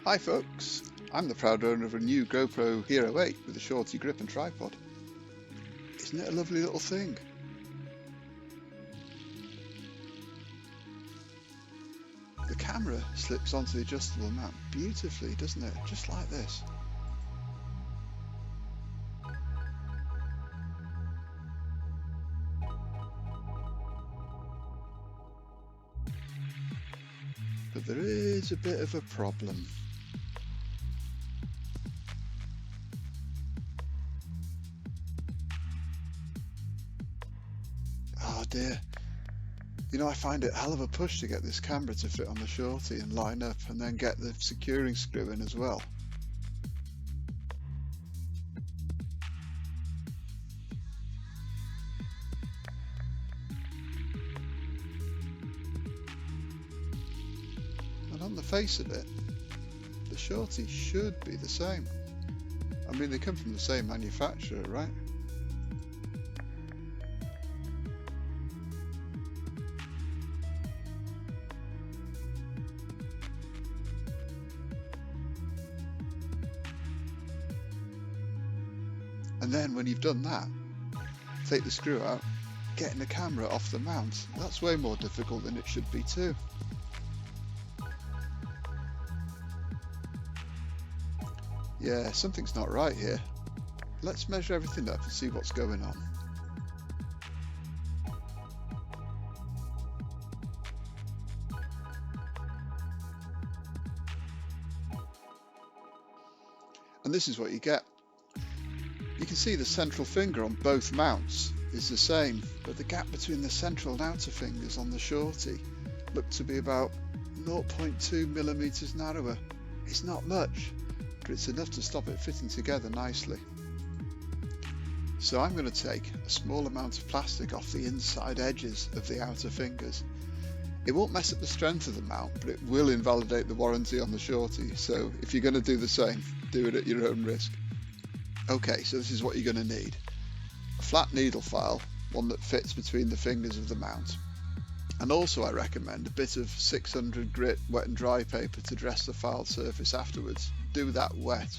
Hi folks, I'm the proud owner of a new GoPro Hero 8 with a Shorty grip and tripod. Isn't it a lovely little thing? The camera slips onto the adjustable mount beautifully, doesn't it? Just like this. But there is a bit of a problem. Oh dear. You know, I find it a hell of a push to get this camera to fit on the Shorty and line up, and then get the securing screw in as well. And on the face of it, the Shorty should be the same. I mean, they come from the same manufacturer, right? And then when you've done that, take the screw out, getting the camera off the mount. That's way more difficult than it should be too. Yeah, something's not right here. Let's measure everything up and see what's going on. And this is what you get. You can see the central finger on both mounts is the same, but the gap between the central and outer fingers on the Shorty look to be about 0.2 millimeters narrower. It's not much, but it's enough to stop it fitting together nicely. So I'm going to take a small amount of plastic off the inside edges of the outer fingers. It won't mess up the strength of the mount, but it will invalidate the warranty on the Shorty, so if you're going to do the same, do it at your own risk. Okay, so this is what you're going to need. A flat needle file, one that fits between the fingers of the mount. And also I recommend a bit of 600 grit wet and dry paper to dress the file surface afterwards. Do that wet.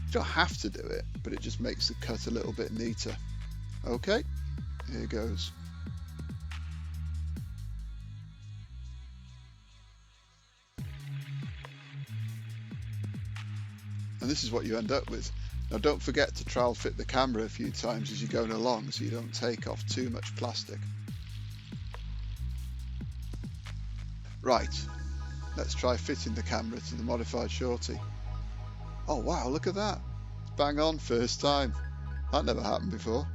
You don't have to do it, but it just makes the cut a little bit neater. Okay, here goes. And this is what you end up with. Now don't forget to trial fit the camera a few times as you're going along so you don't take off too much plastic. Right, let's try fitting the camera to the modified Shorty. Oh wow, look at that. Bang on, first time. That never happened before.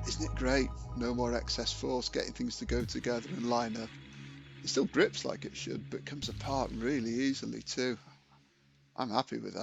Isn't it great? No more excess force getting things to go together and line up. It still grips like it should, but comes apart really easily too. I'm happy with that.